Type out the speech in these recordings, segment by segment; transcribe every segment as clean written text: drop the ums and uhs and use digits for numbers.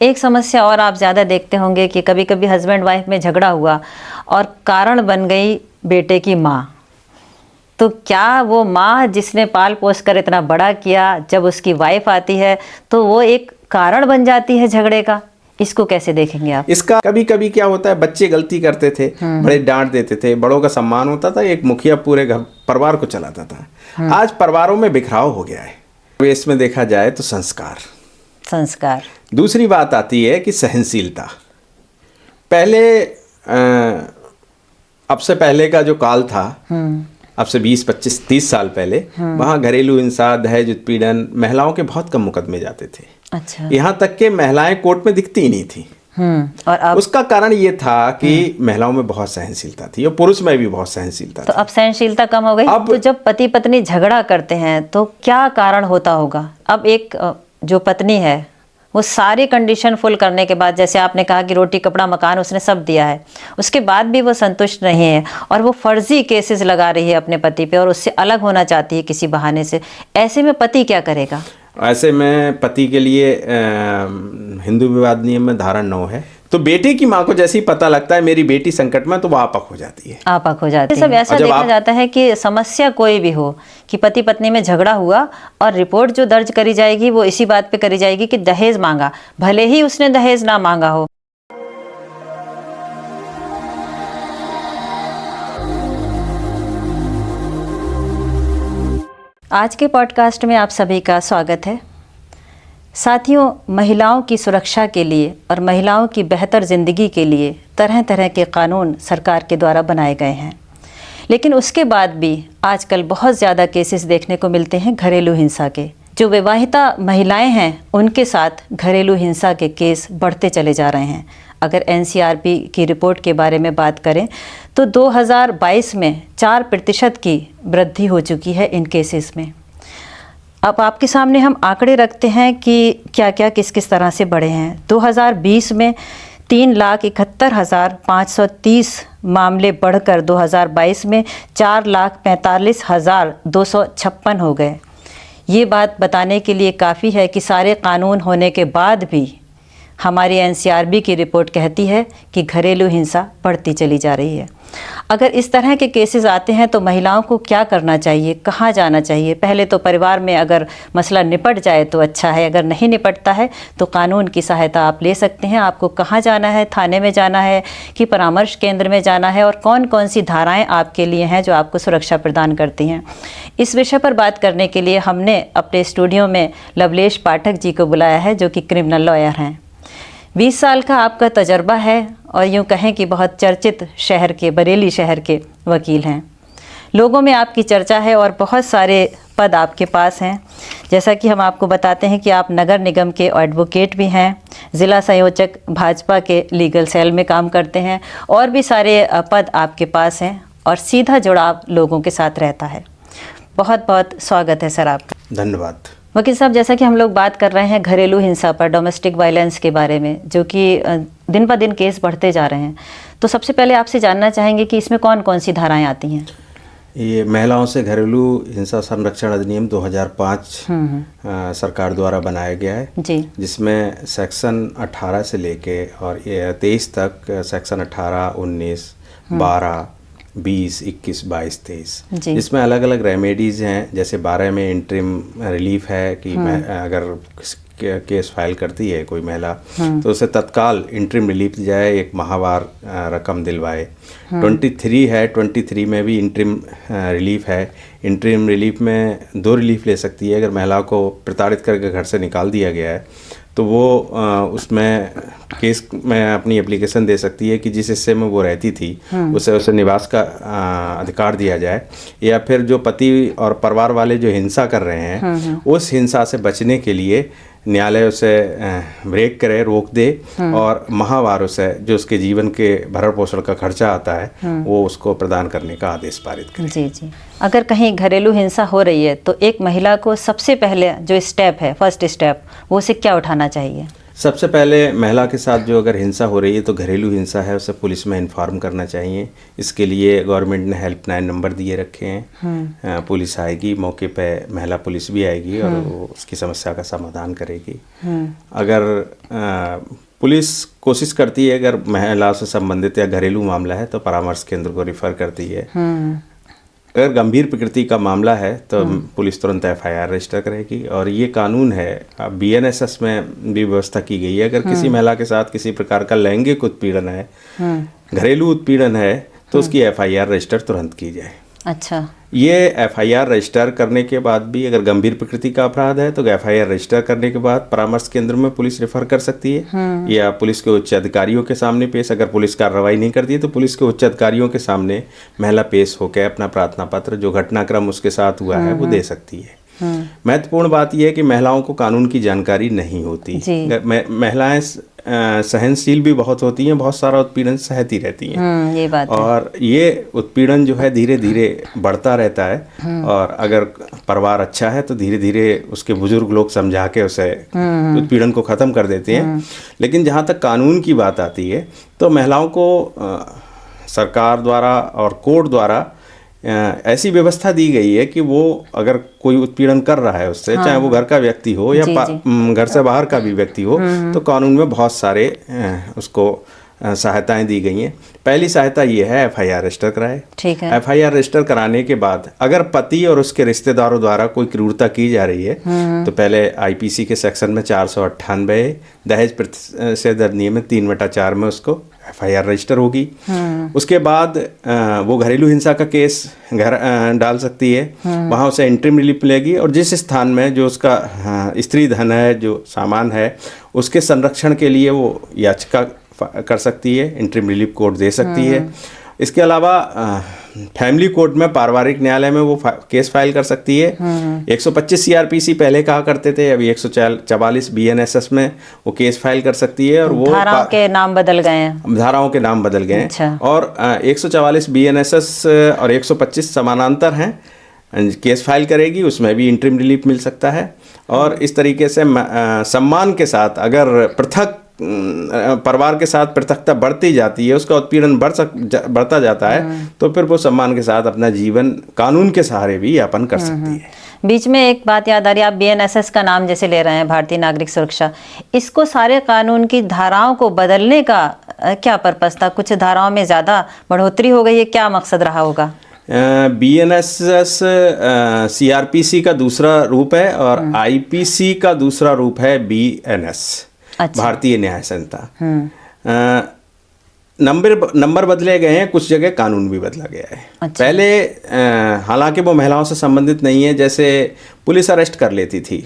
एक समस्या और आप ज़्यादा देखते होंगे कि कभी कभी हस्बैंड वाइफ में झगड़ा हुआ और कारण बन गई बेटे की माँ। तो क्या वो माँ जिसने पाल पोस कर इतना बड़ा किया, जब उसकी वाइफ आती है तो वो एक कारण बन जाती है झगड़े का? इसको कैसे देखेंगे आप? इसका कभी कभी क्या होता है, बच्चे गलती करते थे, बड़े डांट देते थे, बड़ों का सम्मान होता था, एक मुखिया पूरे घर परिवार को चलाता था। आज परिवारों में बिखराव हो गया है। इसमें देखा जाए तो संस्कार। दूसरी बात आती है कि सहनशीलता। पहले अब से पहले का जो काल था, अब से 20, 25, 30 साल पहले, वहाँ घरेलू हिंसा, दहेज उत्पीड़न, महिलाओं के बहुत कम मुकदमे जाते थे। अच्छा। यहाँ तक कि महिलाएं कोर्ट में दिखती ही नहीं थी। और अब उसका कारण ये था कि महिलाओं में बहुत सहनशीलता थी और पुरुष में भी बहुत सहनशीलता तो थी। अब सहनशीलता कम हो गई। तो जब पति पत्नी झगड़ा करते हैं तो क्या कारण होता होगा? अब एक जो पत्नी है वो सारी कंडीशन फुल करने के बाद, जैसे आपने कहा कि रोटी कपड़ा मकान उसने सब दिया है, उसके बाद भी वो संतुष्ट नहीं है और वो फर्जी केसेस लगा रही है अपने पति पे और उससे अलग होना चाहती है किसी बहाने से, ऐसे में पति क्या करेगा? ऐसे में पति के लिए हिंदू विवाद नियम में धारा 9 है। तो बेटे की माँ को जैसे ही पता लगता है मेरी बेटी संकट में, तो वो आपक हो जाती है। सब ऐसा देखा जाता है कि समस्या कोई भी हो, कि पति पत्नी में झगड़ा हुआ और रिपोर्ट जो दर्ज करी जाएगी वो इसी बात पे करी जाएगी कि दहेज मांगा, भले ही उसने दहेज ना मांगा हो। आज के पॉडकास्ट में आप सभी का स्वागत है। साथियों, महिलाओं की सुरक्षा के लिए और महिलाओं की बेहतर ज़िंदगी के लिए तरह तरह के कानून सरकार के द्वारा बनाए गए हैं, लेकिन उसके बाद भी आजकल बहुत ज़्यादा केसेस देखने को मिलते हैं घरेलू हिंसा के। जो विवाहिता महिलाएं हैं उनके साथ घरेलू हिंसा के केस बढ़ते चले जा रहे हैं। अगर एनसीआरबी की रिपोर्ट के बारे में बात करें तो 2022 में 4% की वृद्धि हो चुकी है इन केसेस में। अब आपके सामने हम आंकड़े रखते हैं कि क्या क्या किस किस तरह से बढ़े हैं। 2020 में 3,71,530 मामले बढ़कर 2022 में 4,45,256 हो गए। ये बात बताने के लिए काफ़ी है कि सारे कानून होने के बाद भी हमारी एनसीआरबी की रिपोर्ट कहती है कि घरेलू हिंसा बढ़ती चली जा रही है। अगर इस तरह के केसेस आते हैं तो महिलाओं को क्या करना चाहिए, कहाँ जाना चाहिए? पहले तो परिवार में अगर मसला निपट जाए तो अच्छा है, अगर नहीं निपटता है तो कानून की सहायता आप ले सकते हैं। आपको कहाँ जाना है, थाने में जाना है कि परामर्श केंद्र में जाना है, और कौन कौन सी धाराएँ आपके लिए हैं जो आपको सुरक्षा प्रदान करती हैं? इस विषय पर बात करने के लिए हमने अपने स्टूडियो में लवलेश पाठक जी को बुलाया है, जो कि क्रिमिनल लॉयर हैं। 20 साल का आपका तजर्बा है और यूँ कहें कि बहुत चर्चित शहर के, बरेली शहर के वकील हैं। लोगों में आपकी चर्चा है और बहुत सारे पद आपके पास हैं। जैसा कि हम आपको बताते हैं कि आप नगर निगम के एडवोकेट भी हैं, ज़िला संयोजक भाजपा के लीगल सेल में काम करते हैं, और भी सारे पद आपके पास हैं और सीधा जुड़ाव लोगों के साथ रहता है। बहुत बहुत स्वागत है सर आपका। धन्यवाद। वकील साहब, जैसा कि हम लोग बात कर रहे हैं घरेलू हिंसा पर, डोमेस्टिक वायलेंस के बारे में, जो कि दिन ब दिन केस बढ़ते जा रहे हैं, तो सबसे पहले आपसे जानना चाहेंगे कि इसमें कौन कौन सी धाराएं आती हैं? ये महिलाओं से घरेलू हिंसा संरक्षण अधिनियम 2005 सरकार द्वारा बनाया गया है जी, जिसमें सेक्शन 18 से लेके और 23 तक सेक्शन 18, 19, 12, 20, 21, 22, 23 इसमें अलग अलग रेमेडीज़ हैं। जैसे 12 में इंटरिम रिलीफ है कि अगर केस फाइल करती है कोई महिला तो उसे तत्काल इंटरिम रिलीफ दी जाए, एक माहवार रकम दिलवाए। 23 है, 23 में भी इंटरिम रिलीफ है। इंटरिम रिलीफ में 2 रिलीफ ले सकती है। अगर महिला को प्रताड़ित करके घर से निकाल दिया गया है तो वो उसमें केस में अपनी एप्लीकेशन दे सकती है कि जिस हिस्से में वो रहती थी उसे निवास का अधिकार दिया जाए, या फिर जो पति और परिवार वाले जो हिंसा कर रहे हैं उस हिंसा से बचने के लिए न्यायालय उसे ब्रेक करे, रोक दे, और माहवार उसे जो उसके जीवन के भरण पोषण का खर्चा आता है वो उसको प्रदान करने का आदेश पारित करे। जी जी। अगर कहीं घरेलू हिंसा हो रही है तो एक महिला को सबसे पहले जो स्टेप है, फर्स्ट स्टेप, वो उसे क्या उठाना चाहिए? सबसे पहले महिला के साथ जो अगर हिंसा हो रही है तो घरेलू हिंसा है, उसे पुलिस में इन्फॉर्म करना चाहिए। इसके लिए गवर्नमेंट ने हेल्पलाइन नंबर दिए रखे हैं। पुलिस आएगी, मौके पे महिला पुलिस भी आएगी और वो उसकी समस्या का समाधान करेगी। अगर पुलिस कोशिश करती है अगर महिला से संबंधित या घरेलू मामला है तो परामर्श केंद्र को रिफ़र करती है। अगर गंभीर प्रकृति का मामला है तो पुलिस तुरंत एफआईआर रजिस्टर करेगी। और ये कानून है, अब बीएनएसएस में भी व्यवस्था की गई है, अगर किसी महिला के साथ किसी प्रकार का लैंगिक उत्पीड़न है, घरेलू उत्पीड़न है, तो उसकी एफआईआर रजिस्टर तुरंत की जाए। अच्छा, ये एफआईआर रजिस्टर करने के बाद भी अगर गंभीर प्रकृति का अपराध है तो एफआईआर रजिस्टर करने के बाद परामर्श केंद्र में पुलिस रेफर कर सकती है या पुलिस के उच्च अधिकारियों के सामने पेश, अगर पुलिस कार्रवाई नहीं करती है तो पुलिस के उच्च अधिकारियों के सामने महिला पेश होकर अपना प्रार्थना पत्र, जो घटनाक्रम उसके साथ हुआ है, वो दे सकती है। महत्वपूर्ण बात यह है कि महिलाओं को कानून की जानकारी नहीं होती। महिलाएं सहनशील भी बहुत होती हैं, बहुत सारा उत्पीड़न सहती रहती हैं। ये बात और ये उत्पीड़न जो है धीरे धीरे बढ़ता रहता है, और अगर परिवार अच्छा है तो धीरे धीरे उसके बुजुर्ग लोग समझा के उसे उत्पीड़न को ख़त्म कर देते हैं। लेकिन जहाँ तक कानून की बात आती है तो महिलाओं को सरकार द्वारा और कोर्ट द्वारा ऐसी व्यवस्था दी गई है कि वो अगर कोई उत्पीड़न कर रहा है उससे, चाहे वो घर का व्यक्ति हो या घर से बाहर का भी व्यक्ति हो, तो कानून में बहुत सारे उसको सहायताएं दी गई हैं। पहली सहायता ये है एफआईआर रजिस्टर कराए। ठीक है। एफआईआर रजिस्टर कराने के बाद अगर पति और उसके रिश्तेदारों द्वारा कोई क्रूरता की जा रही है तो पहले आईपीसी के सेक्शन में 498 दहेज प्रतिषेध अधिनियम में 3/4 में उसको एफआईआर रजिस्टर होगी। उसके बाद वो घरेलू हिंसा का केस डाल सकती है, वहाँ उसे इंटरिम रिलीफ मिलेगी, और जिस स्थान में जो उसका स्त्री धन है, जो सामान है, उसके संरक्षण के लिए वो याचिका कर सकती है, इंटरिम रिलीफ कोर्ट दे सकती है। इसके अलावा फैमिली कोर्ट में, पारिवारिक न्यायालय में वो केस फाइल कर सकती है। 125 सीआरपीसी पहले कहा करते थे, अभी 144 बीएनएसएस में वो केस फाइल कर सकती है। और वो धाराओं के नाम बदल गए हैं। धाराओं के नाम बदल गए हैं। अच्छा। और 144 बीएनएसएस और 125 समानांतर हैं, केस फाइल करेगी, उसमें भी इंटरिम रिलीफ मिल सकता है। और इस तरीके से सम्मान के साथ अगर पृथक परिवार के साथ पृथकता बढ़ती जाती है, उसका उत्पीड़न बढ़ता जाता है, तो फिर वो सम्मान के साथ अपना जीवन कानून के सहारे भी यापन कर सकती है। बीच में एक बात याद आ रही है, आप बीएनएसएस का नाम जैसे ले रहे हैं, भारतीय नागरिक सुरक्षा, इसको सारे कानून की धाराओं को बदलने का क्या पर्पस था? कुछ धाराओं में ज़्यादा बढ़ोतरी हो गई है, क्या मकसद रहा होगा? बीएनएसएस सीआरपीसी का दूसरा रूप है और आईपीसी का दूसरा रूप है बीएनएस। अच्छा। भारतीय न्याय संहिता। नंबर बदले गए हैं, कुछ जगह कानून भी बदला गया है। अच्छा। पहले हालांकि वो महिलाओं से संबंधित नहीं है, जैसे पुलिस अरेस्ट कर लेती थी,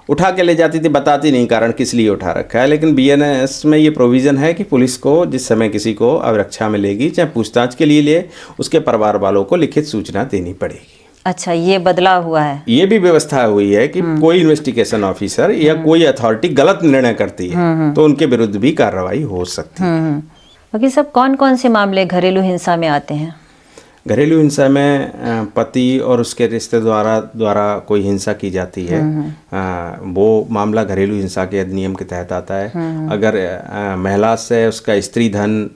उठा के ले जाती थी, बताती नहीं कारण किस लिए उठा रखा है, लेकिन बीएनएस में ये प्रोविज़न है कि पुलिस को जिस समय किसी को अवरक्षा में लेगी, चाहे पूछताछ के लिए ले, उसके परिवार वालों को लिखित सूचना देनी पड़ेगी। अच्छा, ये बदलाव हुआ है। ये भी व्यवस्था हुई है कि कोई इन्वेस्टिगेशन ऑफिसर या कोई अथॉरिटी गलत निर्णय करती है तो उनके विरुद्ध भी कार्रवाई हो सकती है। बाकी सब कौन कौन से मामले घरेलू हिंसा में आते हैं? घरेलू हिंसा में पति और उसके रिश्ते द्वारा कोई हिंसा की जाती है, वो मामला घरेलू हिंसा के अधिनियम के तहत आता है। अगर महिला से उसका स्त्री धन,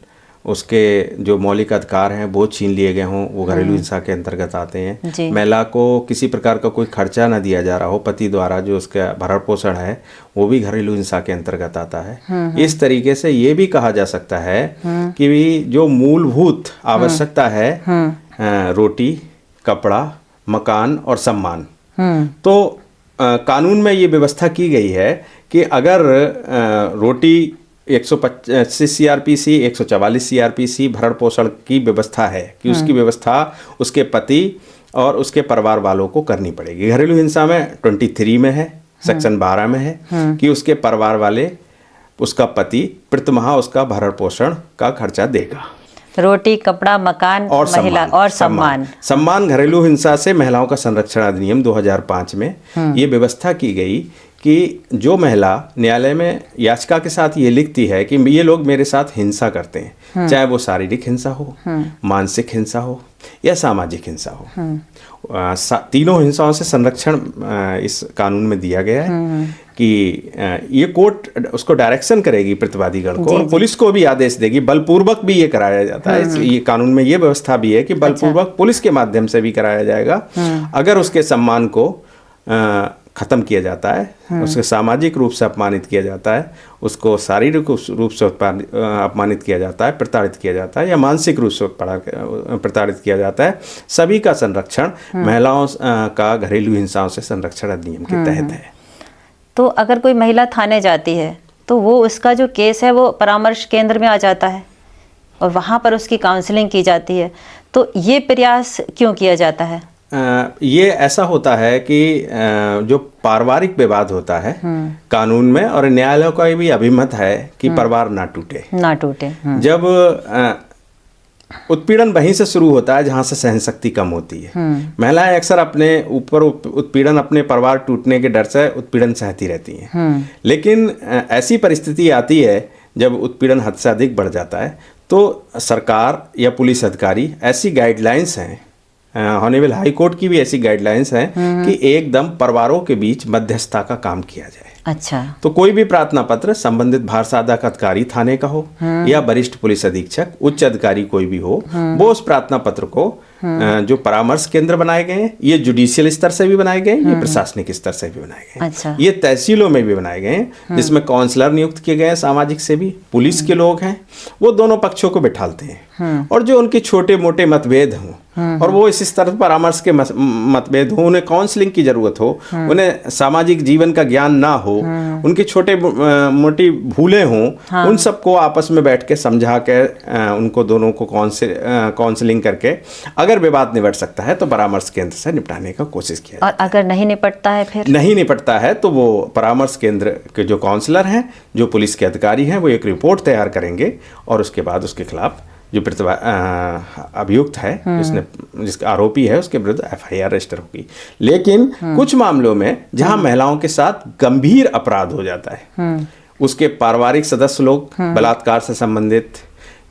उसके जो मौलिक अधिकार हैं वो छीन लिए गए हों, वो घरेलू हिंसा के अंतर्गत आते हैं। महिला को किसी प्रकार का कोई खर्चा न दिया जा रहा हो पति द्वारा, जो उसका भरण पोषण है, वो भी घरेलू हिंसा के अंतर्गत आता है। इस तरीके से ये भी कहा जा सकता है कि जो मूलभूत आवश्यकता है, रोटी, कपड़ा, मकान और सम्मान, तो कानून में ये व्यवस्था की गई है कि अगर रोटी 125 सीआरपीसी, 144 सीआरपीसी भरण पोषण की व्यवस्था है कि उसकी व्यवस्था उसके पति और उसके परिवार वालों को करनी पड़ेगी। घरेलू हिंसा में 23 में है, सेक्शन 12 में है कि उसके परिवार वाले, उसका पति प्रतिमाह उसका भरण पोषण का खर्चा देगा। रोटी, कपड़ा, मकान और महिला और सम्मान घरेलू हिंसा से महिलाओं का संरक्षण अधिनियम 2005 में ये व्यवस्था की गई कि जो महिला न्यायालय में याचिका के साथ ये लिखती है कि ये लोग मेरे साथ हिंसा करते हैं, चाहे वो शारीरिक हिंसा हो, मानसिक हिंसा हो या सामाजिक हिंसा हो, तीनों हिंसाओं से संरक्षण इस कानून में दिया गया है कि ये कोर्ट उसको डायरेक्शन करेगी प्रतिवादीगण को, और पुलिस को भी आदेश देगी। बलपूर्वक भी ये कराया जाता है, ये कानून में ये व्यवस्था भी है कि बलपूर्वक पुलिस के माध्यम से भी कराया जाएगा अगर उसके सम्मान को ख़त्म किया जाता है, उसके सामाजिक रूप से अपमानित किया जाता है, उसको शारीरिक रूप से अपमानित किया जाता है, प्रताड़ित किया जाता है, या मानसिक रूप से प्रताड़ित किया जाता है, सभी का संरक्षण महिलाओं का घरेलू हिंसाओं से संरक्षण अधिनियम के तहत है। तो अगर कोई महिला थाने जाती है तो वो उसका जो केस है वो परामर्श केंद्र में आ जाता है और वहाँ पर उसकी काउंसलिंग की जाती है, तो ये प्रयास क्यों किया जाता है? ये ऐसा होता है कि जो पारिवारिक विवाद होता है कानून में, और न्यायालयों का भी अभिमत है कि परिवार ना टूटे। जब उत्पीड़न वहीं से शुरू होता है जहाँ से सहनशक्ति कम होती है। महिलाएं अक्सर अपने ऊपर उत्पीड़न, अपने परिवार टूटने के डर से उत्पीड़न सहती रहती हैं। लेकिन ऐसी परिस्थिति आती है जब उत्पीड़न हद से अधिक बढ़ जाता है, तो सरकार या पुलिस अधिकारी, ऐसी गाइडलाइंस हैं, ऑनरेबल हाई कोर्ट की भी ऐसी गाइडलाइंस हैं कि एकदम परिवारों के बीच मध्यस्थता का काम किया जाए। अच्छा। तो कोई भी प्रार्थना पत्र संबंधित भारसाधक अधिकारी थाने का हो या वरिष्ठ पुलिस अधीक्षक, उच्च अधिकारी कोई भी हो, वो उस प्रार्थना पत्र को जो परामर्श केंद्र बनाए गए हैं, ये जुडिशियल स्तर से भी बनाए गए, ये प्रशासनिक स्तर से भी बनाए गए। अच्छा। ये तहसीलों में भी बनाए गए हैं, जिसमें काउंसलर नियुक्त किए गए हैं, सामाजिक सेवी, पुलिस के लोग हैं, वो दोनों पक्षों को बिठाते हैं। और जो उनके छोटे मोटे मतभेद हों, और वो इस स्तर पर परामर्श के मतभेद हो, उन्हें काउंसलिंग की जरूरत हो, उन्हें सामाजिक जीवन का ज्ञान ना हो, उनकी छोटे मोटी भूलें हों, उन सबको आपस में बैठ के समझा के उनको दोनों को काउंसलिंग करके अगर विवाद निपट सकता है तो परामर्श केंद्र से निपटाने का कोशिश किया। और अगर नहीं निपटता है, फिर नहीं निपटता है तो वो परामर्श केंद्र के जो काउंसलर हैं, जो पुलिस के अधिकारी हैं, वो एक रिपोर्ट तैयार करेंगे और उसके बाद उसके खिलाफ जो अभियुक्त है, जिसका आरोपी है, उसके विरुद्ध FIR रजिस्टर होगी। लेकिन कुछ मामलों में जहां महिलाओं के साथ गंभीर अपराध हो जाता है, उसके पारिवारिक सदस्य लोग बलात्कार से संबंधित,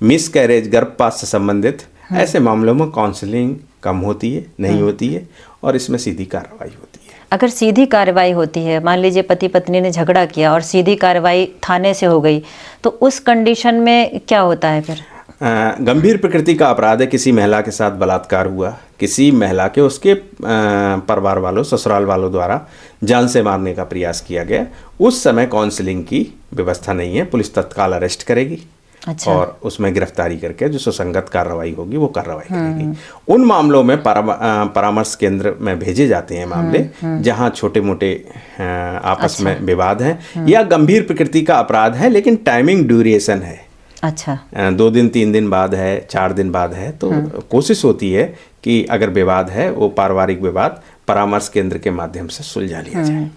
मिसकैरेज, गर्भपात से संबंधित, ऐसे मामलों में काउंसलिंग कम होती है, नहीं होती है, और इसमें सीधी कार्रवाई होती है। अगर सीधी कार्रवाई होती है, मान लीजिए पति पत्नी ने झगड़ा किया और सीधी कार्रवाई थाने से हो गई, तो उस कंडीशन में क्या होता है फिर? गंभीर प्रकृति का अपराध है, किसी महिला के साथ बलात्कार हुआ, किसी महिला के उसके परिवार वालों, ससुराल वालों द्वारा जान से मारने का प्रयास किया गया, उस समय काउंसलिंग की व्यवस्था नहीं है, पुलिस तत्काल अरेस्ट करेगी। अच्छा। और उसमें गिरफ्तारी करके जो सुसंगत कार्रवाई होगी वो कार्रवाई करेगी। उन मामलों में परामर्श केंद्र में भेजे जाते हैं मामले जहां छोटे मोटे आपस में विवाद हैं या गंभीर प्रकृति का अपराध है, लेकिन टाइमिंग ड्यूरेशन है। अच्छा। 2 दिन 3 दिन बाद है, 4 दिन बाद है, तो कोशिश होती है कि अगर विवाद है, वो पारिवारिक विवाद परामर्श केंद्र के माध्यम से सुलझा लिया जाए।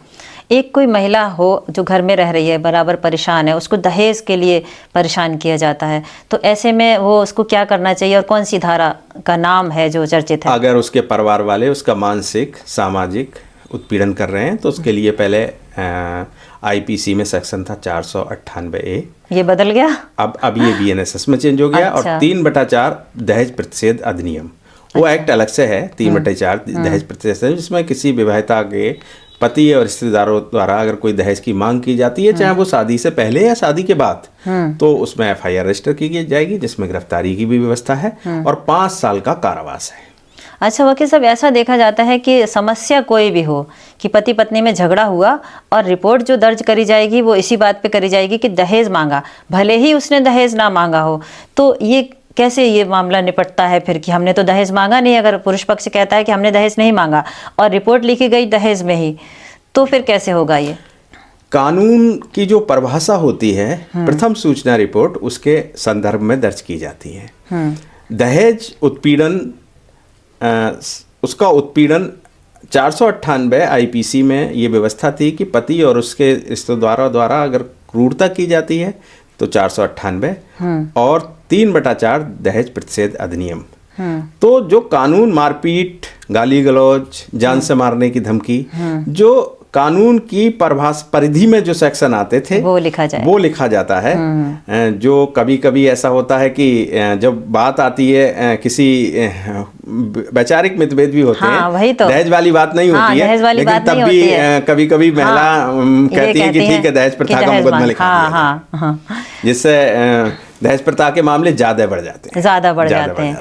एक कोई महिला हो जो घर में रह रही है, बराबर परेशान है, उसको दहेज के लिए परेशान किया जाता है, तो ऐसे में वो उसको क्या करना चाहिए और कौन सी धारा का नाम है जो चर्चित है? अगर उसके परिवार वाले उसका मानसिक सामाजिक उत्पीड़न कर रहे हैं तो उसके लिए पहले IPC में सेक्शन था 498A, ये बदल गया, अब ये BNSS में चेंज हो गया। अच्छा। और 3/4 दहेज प्रतिषेध अधिनियम, वो एक्ट अलग से है, 3/4 दहेज प्रतिषेध, जिसमें किसी विवाहिता के पति और रिश्तेदारों द्वारा अगर कोई दहेज की मांग की जाती है, चाहे वो शादी से पहले या शादी के बाद, तो उसमें FIR रजिस्टर की जाएगी, जिसमें गिरफ्तारी की भी व्यवस्था है और 5 साल का कारावास है। अच्छा वकील साहब, ऐसा देखा जाता है कि समस्या कोई भी हो, कि पति पत्नी में झगड़ा हुआ और रिपोर्ट जो दर्ज करी जाएगी वो इसी बात पे करी जाएगी कि दहेज मांगा, भले ही उसने दहेज ना मांगा हो, तो ये कैसे ये मामला निपटता है फिर कि हमने तो दहेज मांगा नहीं? अगर पुरुष पक्ष कहता है कि हमने दहेज नहीं मांगा और रिपोर्ट लिखी गई दहेज में ही, तो फिर कैसे होगा ये? कानून की जो परिभाषा होती है, प्रथम सूचना रिपोर्ट उसके संदर्भ में दर्ज की जाती है। दहेज उत्पीड़न, उसका उत्पीड़न 498 IPC में ये व्यवस्था थी कि पति और उसके रिश्तेदारों द्वारा अगर क्रूरता की जाती है तो 498, और 3/4 दहेज प्रतिषेध अधिनियम। तो जो कानून मारपीट, गाली गलौज, जान से मारने की धमकी, जो कानून की परिधि में जो सेक्शन आते थे वो लिखा जाता है। जो कभी कभी ऐसा होता है कि जब बात आती है किसी वैचारिक मतभेद भी होते हैं, वही तो दहेज वाली बात नहीं होती है, लेकिन तब भी कभी कभी महिला कहती है कि ठीक है दहेज प्रथा का मुकदमा लिखा दिया, जिससे दहेज प्रथा के मामले ज़्यादा बढ़ जाते हैं, ज़्यादा बढ़ जाते हैं।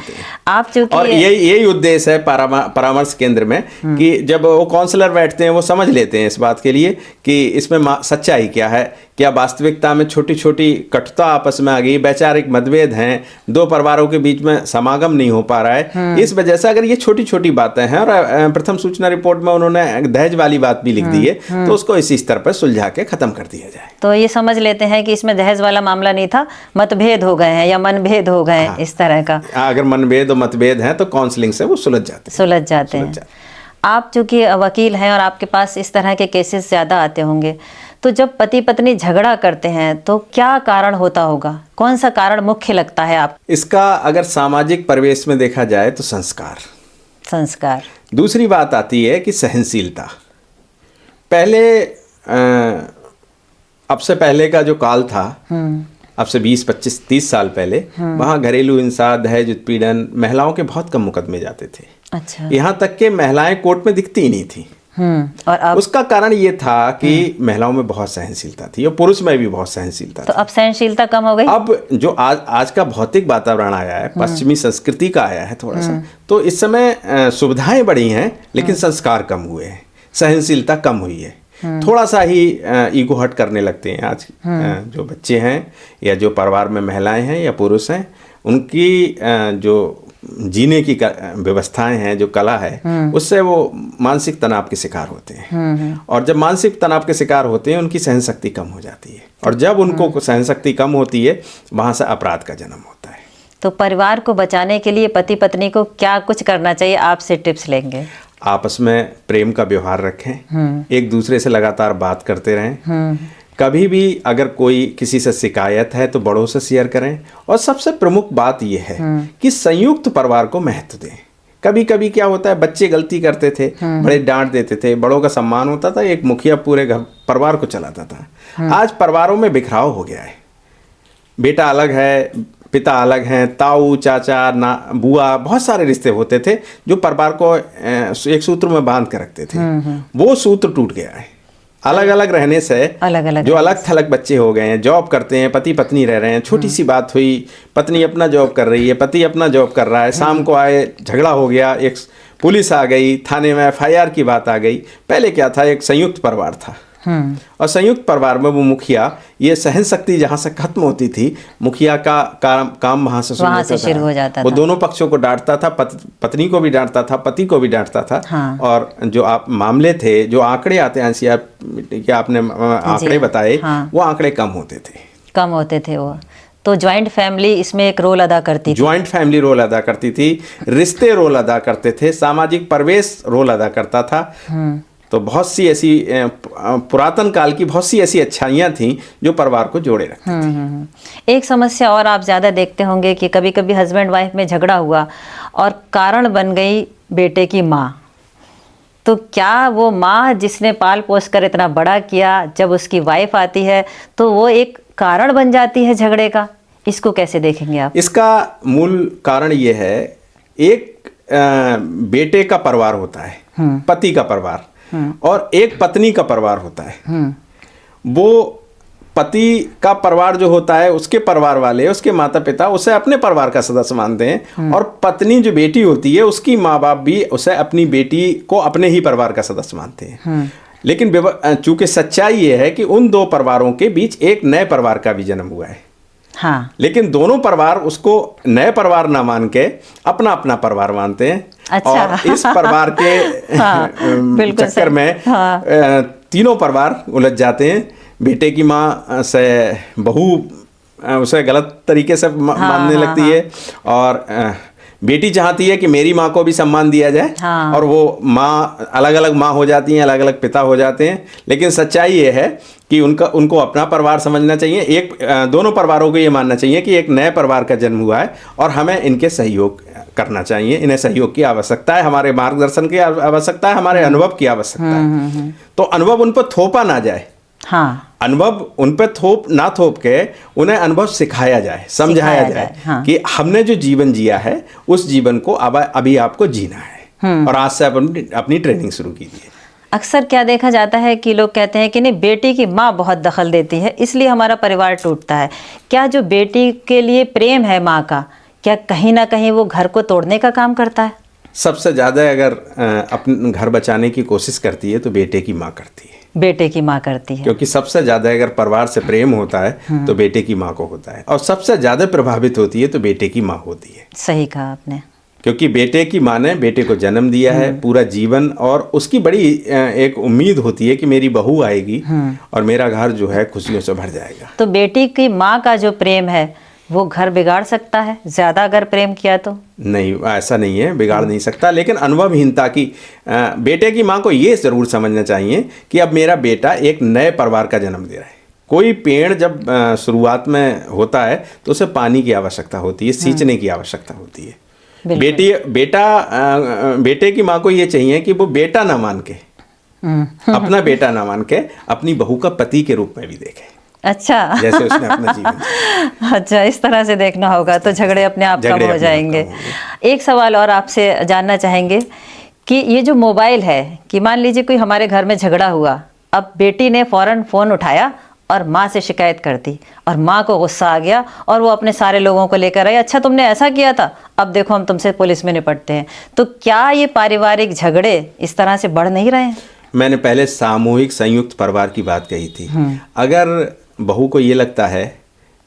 आप चूंकि और यही उद्देश्य है परामर्श केंद्र में कि जब वो काउंसलर बैठते हैं वो समझ लेते हैं इस बात के लिए कि इसमें सच्चाई क्या है, क्या वास्तविकता में छोटी छोटी कटुता आपस में आ गई, वैचारिक मतभेद हैं, दो परिवारों के बीच में समागम नहीं हो पा रहा है। इस वजह से अगर ये छोटी छोटी बातें हैं, और प्रथम सूचना रिपोर्ट में उन्होंने दहेज वाली बात भी लिख दी है, तो उसको इसी स्तर पर सुलझा के खत्म कर दिया जाए। तो ये समझ लेते हैं कि इसमें दहेज वाला मामला नहीं था, मतभेद हो गए हैं या मनभेद हो गए, इस तरह का। अगर मनभेद और मतभेद हैं तो काउंसलिंग से वो सुलझ जाते हैं। आप चूंकि वकील हैं और आपके पास इस तरह के केसेस ज़्यादा आते होंगे, तो जब पति पत्नी झगड़ा करते हैं तो क्या कारण होता होगा, कौन सा कारण मुख्य लगता है आप? इसका अगर सामाजिक परिवेश में देखा जाए तो संस्कार। दूसरी बात आती है कि सहनशीलता। पहले अब से पहले का जो काल था, अब से 20, 25, 30 साल पहले, वहाँ घरेलू हिंसा, दहेज उत्पीड़न, महिलाओं के बहुत कम मुकदमे जाते थे। अच्छा। यहाँ तक कि महिलाएं कोर्ट में दिखती ही नहीं थी। और अब उसका कारण ये था कि महिलाओं में बहुत सहनशीलता थी और पुरुष में भी बहुत सहनशीलता तो थी। अब सहनशीलता कम हो गई। अब जो आज का भौतिक वातावरण आया है, पश्चिमी संस्कृति का आया है थोड़ा सा, तो इस समय सुविधाएं बढ़ी हैं लेकिन संस्कार कम हुए हैं, सहनशीलता कम हुई है। थोड़ा सा ही ईगो हर्ट करने लगते हैं आज जो बच्चे हैं या जो परिवार में महिलाएं हैं या पुरुष हैं, उनकी जो जीने की व्यवस्थाएं हैं, जो कला है, उससे वो मानसिक तनाव के शिकार होते हैं। और जब मानसिक तनाव के शिकार होते हैं उनकी सहन शक्ति कम हो जाती है, और जब उनको सहन शक्ति कम होती है वहाँ से अपराध का जन्म होता है। तो परिवार को बचाने के लिए पति पत्नी को क्या कुछ करना चाहिए, आपसे टिप्स लेंगे। आपस में प्रेम का व्यवहार रखें, एक दूसरे से लगातार बात करते रहें। कभी भी अगर कोई किसी से शिकायत है तो बड़ों से शेयर करें, और सबसे प्रमुख बात यह है कि संयुक्त परिवार को महत्व दें। कभी कभी क्या होता है, बच्चे गलती करते थे, बड़े डांट देते थे, बड़ों का सम्मान होता था, एक मुखिया पूरे परिवार को चलाता था। आज परिवारों में बिखराव हो गया है, बेटा अलग है, पिता अलग हैं, ताऊ, चाचा, ना, बुआ, बहुत सारे रिश्ते होते थे जो परिवार को एक सूत्र में बांध के रखते थे। वो सूत्र टूट गया है। अलग अलग रहने से जो अलग थलग बच्चे हो गए हैं, जॉब करते हैं, पति पत्नी रह रहे हैं, छोटी सी बात हुई, पत्नी अपना जॉब कर रही है, पति अपना जॉब कर रहा है, शाम को आए, झगड़ा हो गया, एक पुलिस आ गई, थाने में FIR की बात आ गई। पहले क्या था, एक संयुक्त परिवार था, और संयुक्त परिवार में वो मुखिया, ये सहन शक्ति जहाँ से खत्म होती थी, मुखिया का काम वहाँ से शुरू हो जाता था। वो दोनों पक्षों को डांटता था, पत्नी को भी डांटता था, पति को भी डांटता था। और जो आप मामले थे, जो आंकड़े आते हैं, क्या आपने आंकड़े बताए, वो आंकड़े कम होते थे वो। तो ज्वाइंट फैमिली इसमें एक रोल अदा करती थी। ज्वाइंट फैमिली रोल अदा करती थी, रिश्ते रोल अदा करते थे, सामाजिक परिवेश रोल अदा करता था। तो बहुत सी ऐसी पुरातन काल की बहुत सी ऐसी अच्छाइयाँ थीं जो परिवार को जोड़े रखती थी। एक समस्या और आप ज़्यादा देखते होंगे कि कभी कभी हस्बैंड वाइफ में झगड़ा हुआ और कारण बन गई बेटे की माँ। तो क्या वो माँ जिसने पाल पोस कर इतना बड़ा किया, जब उसकी वाइफ आती है तो वो एक कारण बन जाती है झगड़े का? इसको कैसे देखेंगे आप? इसका मूल कारण ये है, एक बेटे का परिवार होता है, पति का परिवार, और एक पत्नी का परिवार होता है। वो पति का परिवार जो होता है, उसके परिवार वाले, उसके माता पिता उसे अपने परिवार का सदस्य मानते हैं, और पत्नी जो बेटी होती है, उसकी माँ बाप भी उसे अपनी बेटी को अपने ही परिवार का सदस्य मानते हैं। लेकिन चूंकि सच्चाई ये है कि उन दो परिवारों के बीच एक नए परिवार का भी जन्म हुआ है। लेकिन दोनों परिवार उसको नए परिवार ना मान के अपना अपना परिवार मानते हैं। अच्छा। और इस परिवार के चक्कर में तीनों परिवार उलझ जाते हैं। बेटे की माँ से बहू उसे गलत तरीके से मानने लगती है, और बेटी चाहती है कि मेरी माँ को भी सम्मान दिया जाए, और वो माँ अलग अलग माँ हो जाती हैं, अलग अलग पिता हो जाते हैं। लेकिन सच्चाई ये है कि उनको अपना परिवार समझना चाहिए। दोनों परिवारों को ये मानना चाहिए कि एक नए परिवार का जन्म हुआ है और हमें इनके सहयोग करना चाहिए। इन्हें सहयोग की आवश्यकता है, हमारे मार्गदर्शन की आवश्यकता है, हमारे अनुभव की आवश्यकता है। तो अनुभव उन पर थोपा ना जाए। अनुभव उन पर थोप के उन्हें अनुभव सिखाया जाए, समझाया जाए कि हमने जो जीवन जिया है उस जीवन को अभी आपको जीना है, और आज से अपनी ट्रेनिंग शुरू कीजिए। अक्सर क्या देखा जाता है कि लोग कहते हैं कि नहीं, बेटी की माँ बहुत दखल देती है इसलिए हमारा परिवार टूटता है। क्या जो बेटी के लिए प्रेम है माँ का, क्या कहीं ना कहीं वो घर को तोड़ने का काम करता है? सबसे ज़्यादा अगर अपने घर बचाने की कोशिश करती है तो बेटे की माँ करती है। बेटे की माँ करती है, क्योंकि सबसे ज़्यादा अगर परिवार से प्रेम होता है तो बेटे की माँ को होता है, और सबसे ज़्यादा प्रभावित होती है तो बेटे की माँ होती है। सही कहा आपने। क्योंकि बेटे की माँ ने बेटे को जन्म दिया है पूरा जीवन, और उसकी बड़ी एक उम्मीद होती है कि मेरी बहू आएगी और मेरा घर जो है खुशियों से भर जाएगा। तो बेटी की माँ का जो प्रेम है वो घर बिगाड़ सकता है ज़्यादा अगर प्रेम किया तो? नहीं, ऐसा नहीं है, बिगाड़ नहीं सकता, लेकिन अनुभवहीनता की बेटे की माँ को ये ज़रूर समझना चाहिए कि अब मेरा बेटा एक नए परिवार का जन्म दे रहा है। कोई पेड़ जब शुरुआत में होता है तो उसे पानी की आवश्यकता होती है, सींचने की आवश्यकता होती है। बेटे की माँ को ये चाहिए कि वो बेटा ना मान के, अपना बेटा ना मान के अपनी बहू का पति के रूप में भी देखे। अच्छा, जैसे उसने अपना जीवन अच्छा, इस तरह से देखना होगा तो झगड़े अपने आप कम हो जाएंगे। एक सवाल और आपसे जानना चाहेंगे कि ये जो मोबाइल है, कि मान लीजिए कोई हमारे घर में झगड़ा हुआ, अब बेटी ने फ़ौरन फ़ोन उठाया और माँ से शिकायत कर दी और माँ को गुस्सा आ गया और वो अपने सारे लोगों को लेकर आई, अच्छा तुमने ऐसा किया था, अब देखो हम तुमसे पुलिस में निपटते हैं। तो क्या ये पारिवारिक झगड़े इस तरह से बढ़ नहीं रहे हैं? मैंने पहले सामूहिक संयुक्त परिवार की बात कही थी। अगर बहू को ये लगता है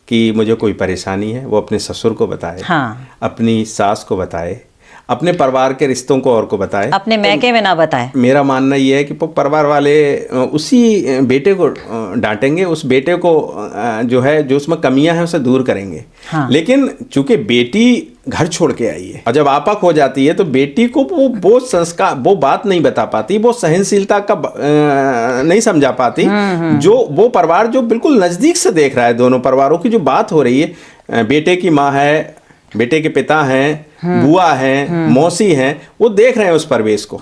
कि मुझे कोई परेशानी है, वो अपने ससुर को बताए, हाँ, अपनी सास को बताए, अपने परिवार के रिश्तों को और को बताए, अपने मैके में ना बताए। मेरा मानना ये है कि परिवार वाले उसी बेटे को डांटेंगे, उस बेटे को जो है, जो उसमें कमियां हैं उसे दूर करेंगे। हाँ। लेकिन चूंकि बेटी घर छोड़ के आई है और जब आपक हो जाती है तो बेटी को वो संस्कार, वो बात नहीं बता पाती, वो सहनशीलता का नहीं समझा पाती, जो वो परिवार जो बिल्कुल नज़दीक से देख रहा है, दोनों परिवारों की जो बात हो रही है, बेटे की माँ है, बेटे के पिता हैं, बुआ हैं, मौसी हैं, वो देख रहे हैं उस परिवेश को,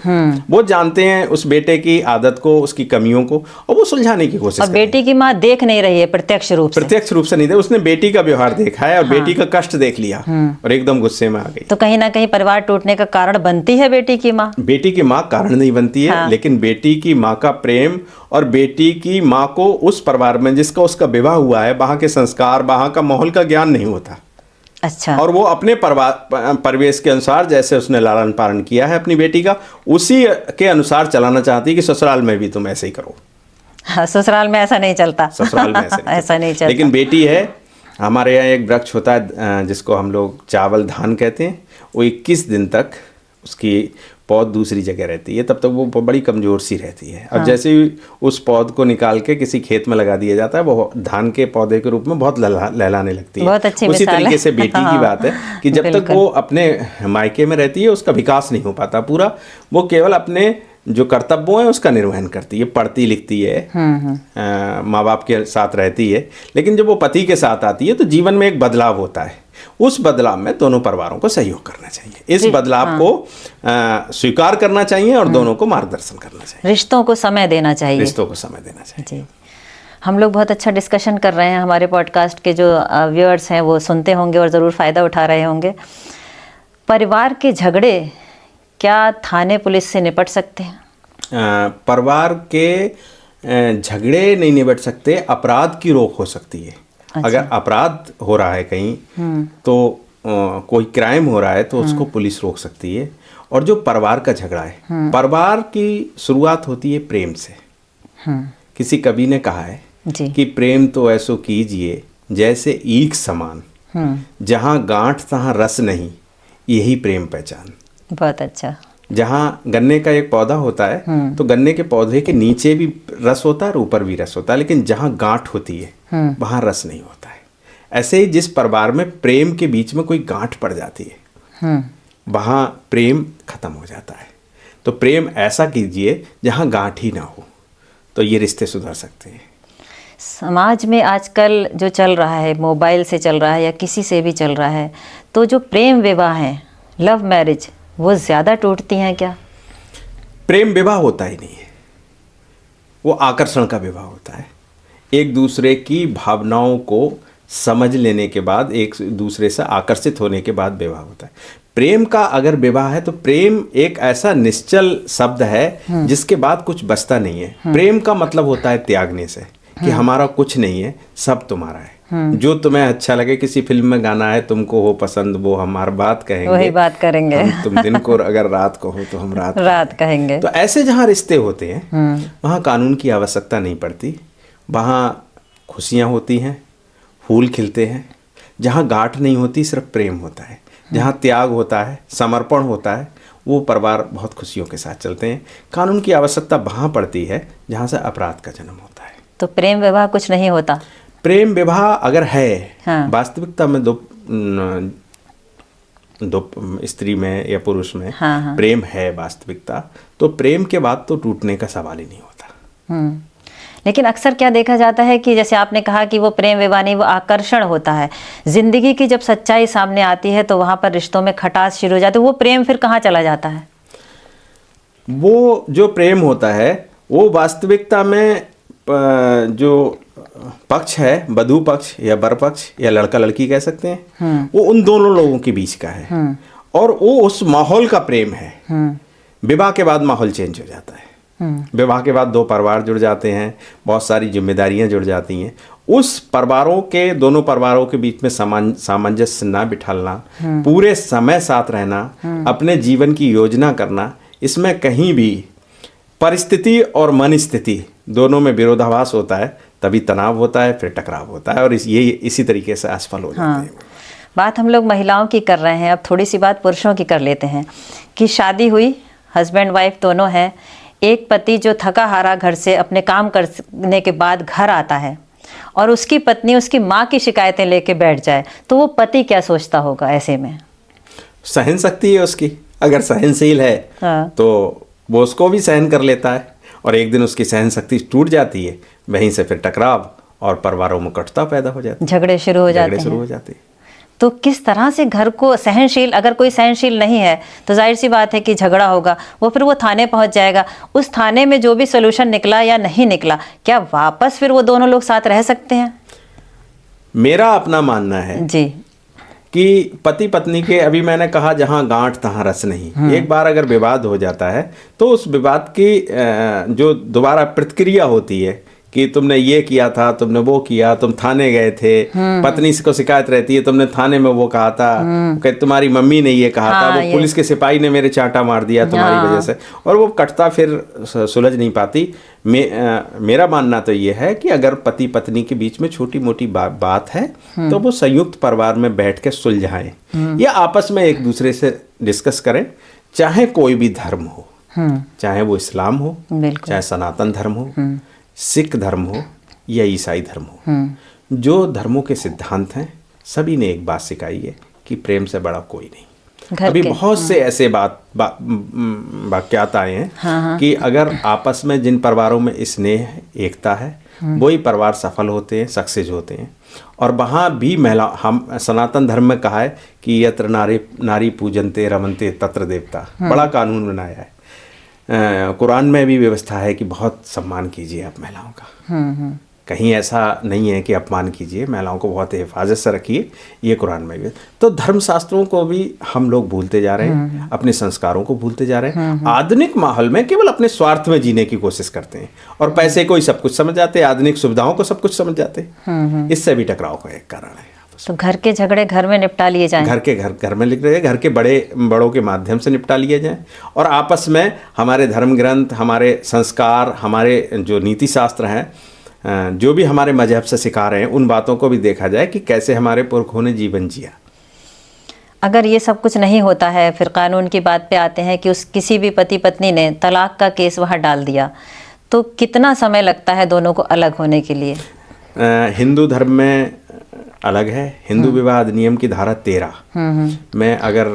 वो जानते हैं उस बेटे की आदत को, उसकी कमियों को, और वो सुलझाने की कोशिश और बेटी की माँ देख नहीं रही है प्रत्यक्ष रूप से नहीं दे, उसने बेटी का व्यवहार देखा है और बेटी का कष्ट देख लिया और एकदम गुस्से में आ गई। तो कहीं ना कहीं परिवार टूटने का कारण बनती है बेटी की माँ। बेटी की माँ कारण नहीं बनती है, लेकिन बेटी की माँ का प्रेम और बेटी की माँ को उस परिवार में जिसका उसका विवाह हुआ है, वहाँ के संस्कार, वहाँ का माहौल का ज्ञान नहीं होता। अच्छा। और वो अपने परिवेश के अनुसार, जैसे उसने लालन पालन किया है अपनी बेटी का, उसी के अनुसार चलाना चाहती है कि ससुराल में भी तुम ऐसे ही करो। हाँ, ससुराल में ऐसा नहीं चलता, ससुराल में ऐसा नहीं चलता। लेकिन बेटी है, हमारे यहाँ एक वृक्ष होता है जिसको हम लोग चावल धान कहते हैं, वो 21 दिन तक उसकी पौध दूसरी जगह रहती है, तब तक वो बड़ी कमज़ोर सी रहती है। और जैसे ही उस पौध को निकाल के किसी खेत में लगा दिया जाता है, वो धान के पौधे के रूप में बहुत लहलाने लगती है। बहुत अच्छी उसी तरीके से बेटी हाँ, की बात है कि जब तक वो अपने मायके में रहती है उसका विकास नहीं हो पाता पूरा, वो केवल अपने जो कर्तव्यों है उसका निर्वहन करती है, पढ़ती लिखती है, माँ बाप के साथ रहती है, लेकिन जब वो पति के साथ आती है तो जीवन में एक बदलाव होता है। उस बदलाव में दोनों परिवारों को सहयोग करना चाहिए, इस बदलाव को स्वीकार करना चाहिए और दोनों को मार्गदर्शन करना चाहिए, रिश्तों को समय देना चाहिए, रिश्तों को समय देना चाहिए। जी, हम लोग बहुत अच्छा डिस्कशन कर रहे हैं, हमारे पॉडकास्ट के जो व्यूअर्स हैं वो सुनते होंगे और ज़रूर फ़ायदा उठा रहे होंगे। परिवार के झगड़े क्या थाने पुलिस से निपट सकते हैं? परिवार के झगड़े नहीं निपट सकते, अपराध की रोक हो सकती है। अच्छा। अगर अपराध हो रहा है कहीं तो कोई क्राइम हो रहा है तो उसको पुलिस रोक सकती है। और जो परिवार का झगड़ा है, परिवार की शुरुआत होती है प्रेम से। किसी कवि ने कहा है कि प्रेम तो ऐसो कीजिए जैसे ईख समान, जहाँ गांठ तहाँ रस नहीं, यही प्रेम पहचान। बहुत अच्छा। जहाँ गन्ने का एक पौधा होता है तो गन्ने के पौधे के नीचे भी रस होता है और ऊपर भी रस होता है, लेकिन जहाँ गांठ होती है वहाँ रस नहीं होता है। ऐसे ही जिस परिवार में प्रेम के बीच में कोई गांठ पड़ जाती है वहाँ प्रेम खत्म हो जाता है। तो प्रेम ऐसा कीजिए जहाँ गांठ ही ना हो, तो ये रिश्ते सुधर सकते हैं। समाज में आजकल जो चल रहा है, मोबाइल से चल रहा है या किसी से भी चल रहा है, तो जो प्रेम विवाह हैं, लव मैरिज, वो ज़्यादा टूटती हैं क्या? प्रेम विवाह होता ही नहीं है, वो आकर्षण का विवाह होता है। एक दूसरे की भावनाओं को समझ लेने के बाद, एक दूसरे से आकर्षित होने के बाद विवाह होता है। प्रेम का अगर विवाह है तो प्रेम एक ऐसा निश्चल शब्द है जिसके बाद कुछ बचता नहीं है। प्रेम का मतलब होता है त्यागने से, कि हमारा कुछ नहीं है, सब तुम्हारा है। जो तुम्हें अच्छा लगे, किसी फिल्म में गाना है, तुमको हो पसंद वो हमार बात कहेंगे, वही बात करेंगे। तुम दिन को अगर रात को हो तो हम रात कहेंगे। तो ऐसे जहाँ रिश्ते होते हैं वहाँ कानून की आवश्यकता नहीं पड़ती, वहाँ खुशियाँ होती हैं, फूल खिलते हैं। जहाँ गांठ नहीं होती, सिर्फ प्रेम होता है। जहाँ त्याग होता है, समर्पण होता है, वो परिवार बहुत खुशियों के साथ चलते हैं। कानून की आवश्यकता वहाँ पड़ती है जहाँ से अपराध का जन्म होता है। तो प्रेम विवाह कुछ नहीं होता। प्रेम विवाह अगर है, हाँ। वास्तविकता में दो स्त्री में या पुरुष में हाँ। प्रेम है वास्तविकता, तो प्रेम के बाद तो टूटने का सवाल ही नहीं होता। लेकिन अक्सर क्या देखा जाता है कि जैसे आपने कहा कि वो प्रेम विवाह नहीं, वो आकर्षण होता है। जिंदगी की जब सच्चाई सामने आती है तो वहाँ पर रिश्तों में खटास शुरू हो जाती है। वो प्रेम फिर कहाँ चला जाता है? वो जो प्रेम होता है वो वास्तविकता में जो पक्ष है, वधू पक्ष या वर पक्ष या लड़का लड़की कह सकते हैं, वो उन दोनों लोगों के बीच का है और वो उस माहौल का प्रेम है। विवाह के बाद माहौल चेंज हो जाता है। विवाह के बाद दो परिवार जुड़ जाते हैं, बहुत सारी जिम्मेदारियां जुड़ जाती हैं। उस परिवारों के, दोनों परिवारों के बीच में सामंजस्य ना बिठालना, पूरे समय साथ रहना, अपने जीवन की योजना करना, इसमें कहीं भी परिस्थिति और मन स्थिति दोनों में विरोधाभास होता है, तभी तनाव होता है, फिर टकराव होता है और ये इसी तरीके से असफल हो जाते हैं। बात हम लोग महिलाओं की कर रहे हैं, अब थोड़ी सी बात पुरुषों की कर लेते हैं कि शादी हुई, हस्बैंड वाइफ दोनों हैं, एक पति जो थका हारा घर से अपने काम करने के बाद घर आता है और उसकी पत्नी उसकी माँ की शिकायतें लेके बैठ जाए, तो वो पति क्या सोचता होगा ऐसे में? सहन शक्ति है उसकी, अगर सहनशील है तो वो उसको भी सहन कर लेता है और एक दिन उसकी सहन शक्ति टूट जाती है, वहीं से फिर टकराव और परिवारों में कटुता पैदा हो जाती है, झगड़े शुरू हो जाते हैं। तो किस तरह से घर को सहनशील, अगर कोई सहनशील नहीं है तो जाहिर सी बात है कि झगड़ा होगा, फिर वो थाने पहुंच जाएगा। उस थाने में जो भी सोल्यूशन निकला या नहीं निकला, क्या वापस फिर वो दोनों लोग साथ रह सकते हैं? मेरा अपना मानना है जी कि पति पत्नी के, अभी मैंने कहा जहां गांठ तहां रस नहीं। एक बार अगर विवाद हो जाता है तो उस विवाद की जो दोबारा प्रतिक्रिया होती है कि तुमने ये किया था, तुमने वो किया, तुम थाने गए थे, पत्नी को शिकायत रहती है, तुमने थाने में वो कहा था, कि तुम्हारी मम्मी ने ये कहा था, वो पुलिस के सिपाही ने मेरे चांटा मार दिया तुम्हारी वजह से, और वो कटता फिर सुलझ नहीं पाती। मेरा मानना तो ये है कि अगर पति पत्नी के बीच में छोटी मोटी बात है तो वो संयुक्त परिवार में बैठ के सुलझाएं या आपस में एक दूसरे से डिस्कस करें, चाहे कोई भी धर्म हो, चाहे वो इस्लाम हो, चाहे सनातन धर्म हो, सिख धर्म हो या ईसाई धर्म हो। जो धर्मों के सिद्धांत हैं सभी ने एक बात सिखाई है कि प्रेम से बड़ा कोई नहीं। अभी बहुत से ऐसे वाक्यात आए हैं कि अगर आपस में जिन परिवारों में स्नेह एकता है वही परिवार सफल होते हैं, सक्सेस होते हैं। और वहाँ भी महिला, हम सनातन धर्म में कहा है कि यत्र नारी पूजनते रमनते तत्र देवता, बड़ा कानून बनाया है। कुरान में भी व्यवस्था है कि बहुत सम्मान कीजिए आप महिलाओं का, कहीं ऐसा नहीं है कि अपमान कीजिए, महिलाओं को बहुत हिफाजत से रखिए, ये कुरान में भी। तो धर्मशास्त्रों को भी हम लोग भूलते जा रहे हैं, अपने संस्कारों को भूलते जा रहे हैं। आधुनिक माहौल में केवल अपने स्वार्थ में जीने की कोशिश करते हैं और पैसे को ही सब कुछ समझ जाते हैं, आधुनिक सुविधाओं को सब कुछ समझ जाते हैं। इससे भी टकराव का एक कारण है। तो घर के झगड़े घर में निपटा लिए जाएं, घर में लिख रहे, घर के बड़ों के माध्यम से निपटा लिए जाएं और आपस में हमारे धर्म ग्रंथ, हमारे संस्कार, हमारे जो नीति शास्त्र हैं, जो भी हमारे मजहब से सिखा रहे हैं, उन बातों को भी देखा जाए कि कैसे हमारे पुरखों ने जीवन जिया। अगर ये सब कुछ नहीं होता है, फिर कानून की बात पे आते हैं कि किसी भी पति पत्नी ने तलाक का केस वहाँ डाल दिया, तो कितना समय लगता है दोनों को अलग होने के लिए? हिंदू धर्म में अलग है। हिंदू विवाह अधिनियम की धारा 13 में अगर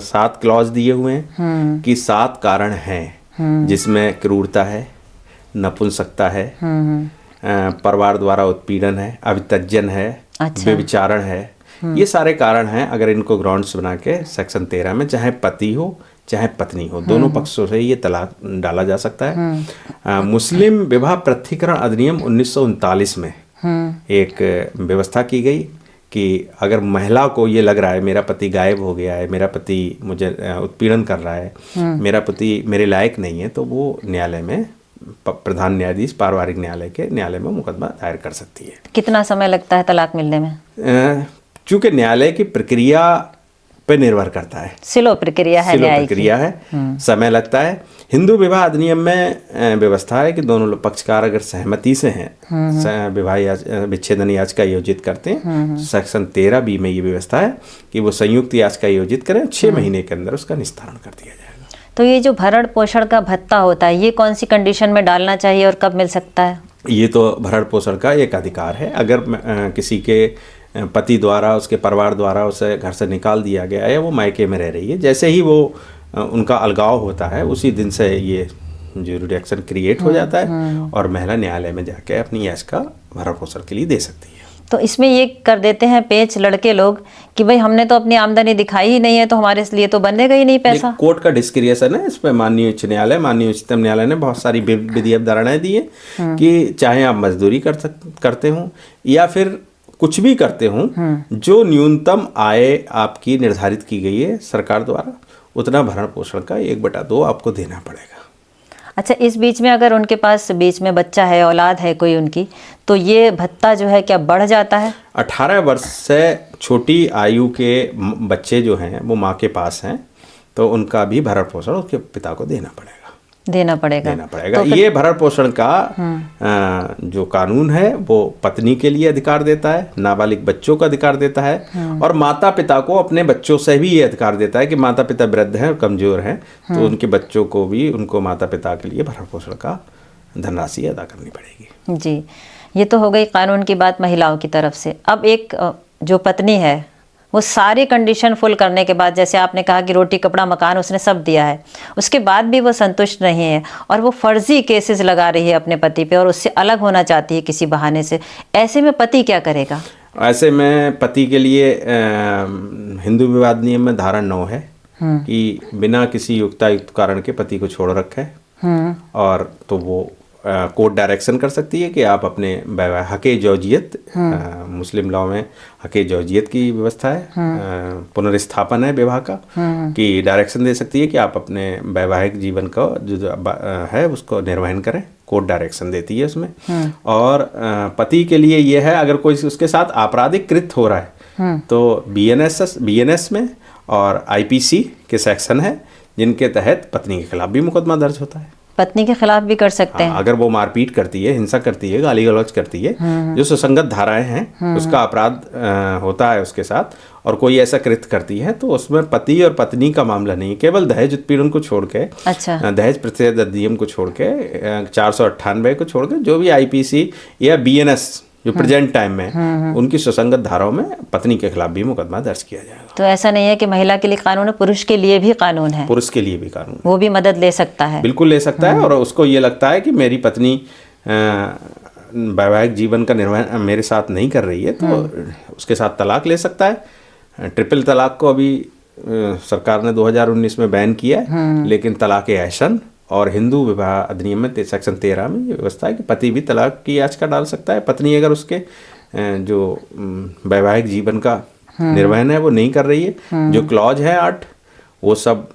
7 क्लॉज दिए हुए हैं कि 7 कारण हैं जिसमें क्रूरता है, नपुंसकता है, परिवार द्वारा उत्पीड़न है, अवितज्जन है, व्यभिचारण है, ये सारे कारण हैं। अगर इनको ग्राउंड्स बना के सेक्शन 13 में चाहे पति हो चाहे पत्नी हो, दोनों पक्षों से ये तलाक डाला जा सकता है। मुस्लिम विवाह पृथक्करण अधिनियम 1939 में एक व्यवस्था की गई कि अगर महिला को ये लग रहा है मेरा पति गायब हो गया है, मेरा पति मुझे उत्पीड़न कर रहा है, मेरा पति मेरे लायक नहीं है, तो वो न्यायालय में प्रधान न्यायाधीश पारिवारिक न्यायालय के न्यायालय में मुकदमा दायर कर सकती है। कितना समय लगता है तलाक मिलने में? चूँकि न्यायालय की प्रक्रिया पे निर्भर करता है, स्लो प्रक्रिया है, स्लो प्रक्रिया है, समय लगता है। हिंदू विवाह अधिनियम में व्यवस्था है कि दोनों पक्षकार अगर सहमति से हैं विवाह विच्छेदन याचिका आयोजित करते हैं, सेक्शन 13B में ये व्यवस्था है कि वो संयुक्त याचिका आयोजित करें, 6 महीने के अंदर उसका निस्तारण कर दिया जाएगा। तो ये जो भरण पोषण का भत्ता होता है, ये कौन सी कंडीशन में डालना चाहिए और कब मिल सकता है? ये तो भरण पोषण का एक अधिकार है। अगर किसी के पति द्वारा, उसके परिवार द्वारा उसे घर से निकाल दिया गया है, वो मायके में रह रही है, जैसे ही वो उनका अलगाव होता है उसी दिन से ये ज्यूरिडिक्शन क्रिएट हो जाता है और महिला न्यायालय में जाके अपनी याचिका भरण पोषण के लिए दे सकती है। तो इसमें ये कर देते हैं पेच लड़के लोग कि भाई हमने तो अपनी आमदनी दिखाई ही नहीं है, तो हमारे लिए तो बनेगा ही नहीं पैसा। कोर्ट का डिस्क्रिएशन है इस पर। माननीय उच्च न्यायालय, माननीय उच्चतम न्यायालय ने बहुत सारी विधि अवधारणाएं दी है कि चाहे आप मजदूरी करते हो या फिर कुछ भी करते हो, जो न्यूनतम आय आपकी निर्धारित की गई है सरकार द्वारा, उतना भरण पोषण का 1/2 आपको देना पड़ेगा। अच्छा, इस बीच में अगर उनके पास बीच में बच्चा है, औलाद है कोई उनकी, तो ये भत्ता जो है क्या बढ़ जाता है? 18 वर्ष से छोटी आयु के बच्चे जो हैं वो माँ के पास हैं, तो उनका भी भरण पोषण उसके पिता को देना पड़ेगा। तो ये भरण पोषण का जो कानून है वो पत्नी के लिए अधिकार देता है, नाबालिग बच्चों का अधिकार देता है, और माता पिता को अपने बच्चों से भी ये अधिकार देता है कि माता पिता वृद्ध हैं और कमजोर हैं, तो उनके बच्चों को भी उनको माता पिता के लिए भरण पोषण का धनराशि अदा करनी पड़ेगी। जी, ये तो हो गई कानून की बात महिलाओं की तरफ से। अब एक जो पत्नी है वो सारी कंडीशन फुल करने के बाद, जैसे आपने कहा कि रोटी कपड़ा मकान उसने सब दिया है, उसके बाद भी वो संतुष्ट नहीं है और वो फर्जी केसेस लगा रही है अपने पति पे और उससे अलग होना चाहती है किसी बहाने से, ऐसे में पति क्या करेगा? ऐसे में पति के लिए हिंदू विवाह अधिनियम में धारा 9 है कि बिना किसी युक्तायुक्त कारण के पति को छोड़ रखे, और तो वो कोर्ट डायरेक्शन कर सकती है कि आप अपने हक़े ज़ौजियत, मुस्लिम लॉ में हक़े ज़ौजियत की व्यवस्था है, पुनर्स्थापन है विवाह का, कि डायरेक्शन दे सकती है कि आप अपने वैवाहिक जीवन का जो है उसको निर्वहन करें। कोर्ट डायरेक्शन देती है उसमें। और पति के लिए ये है, अगर कोई उसके साथ आपराधिक कृत्य हो रहा है तो BNS में और IPC के सेक्शन है जिनके तहत पत्नी के खिलाफ भी मुकदमा दर्ज होता है। पत्नी के खिलाफ भी कर सकते हैं? अगर वो मारपीट करती है, हिंसा करती है, गाली गलौज करती है, जो सुसंगत धाराएं हैं उसका अपराध होता है उसके सासाथ, और कोई ऐसा कृत्य करती है तो उसमें पति और पत्नी का मामला नहीं, केवल दहेज उत्पीड़न को छोड़ के, दहेज प्रतिषेध अधिनियम को छोड़ के, 498 को छोड़ के, जो भी IPC या BNS जो प्रेजेंट टाइम में उनकी सुसंगत धाराओं में पत्नी के खिलाफ भी मुकदमा दर्ज किया जाएगा। तो ऐसा नहीं है कि महिला के लिए कानून है, पुरुष के लिए भी कानून है? पुरुष के लिए भी कानून, वो भी मदद ले सकता है? बिल्कुल ले सकता है, और उसको ये लगता है कि मेरी पत्नी वैवाहिक जीवन का निर्वहन मेरे साथ नहीं कर रही है, तो उसके साथ तलाक ले सकता है। ट्रिपल तलाक को अभी सरकार ने 2019 में बैन किया है, लेकिन तलाक ऐशन और हिंदू विवाह अधिनियम में सेक्शन 13 में ये व्यवस्था है कि पति भी तलाक की याचिका डाल सकता है। पत्नी अगर उसके जो वैवाहिक जीवन का निर्वहन है वो नहीं कर रही है, जो क्लॉज है 8 वो सब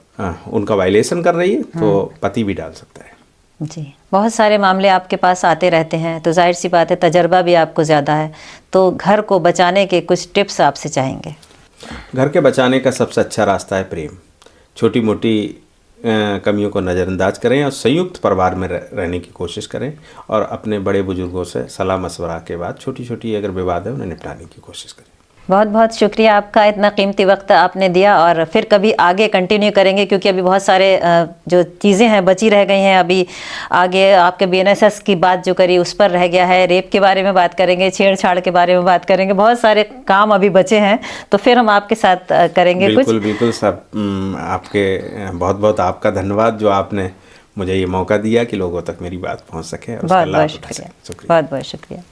उनका वायलेशन कर रही है, तो पति भी डाल सकता है। जी, बहुत सारे मामले आपके पास आते रहते हैं, तो जाहिर सी बात है तजर्बा भी आपको ज़्यादा है, तो घर को बचाने के कुछ टिप्स आपसे चाहेंगे। घर के बचाने का सबसे अच्छा रास्ता है प्रेम। छोटी मोटी कमियों को नज़रअंदाज करें और संयुक्त परिवार में रहने की कोशिश करें, और अपने बड़े बुजुर्गों से सलाह मशवरा के बाद छोटी छोटी अगर विवाद है उन्हें निपटाने की कोशिश करें। बहुत बहुत शुक्रिया आपका, इतना कीमती वक्त आपने दिया, और फिर कभी आगे कंटिन्यू करेंगे क्योंकि अभी बहुत सारे जो चीज़ें हैं बची रह गई हैं। अभी आगे आपके BNSS की बात जो करी उस पर रह गया है, रेप के बारे में बात करेंगे, छेड़छाड़ के बारे में बात करेंगे, बहुत सारे काम अभी बचे हैं, तो फिर हम आपके साथ करेंगे। बिल्कुल बिल्कुल सब आपके बहुत बहुत आपका धन्यवाद जो आपने मुझे ये मौका दिया कि लोगों तक मेरी बात पहुँच सके। बहुत बहुत शुक्रिया।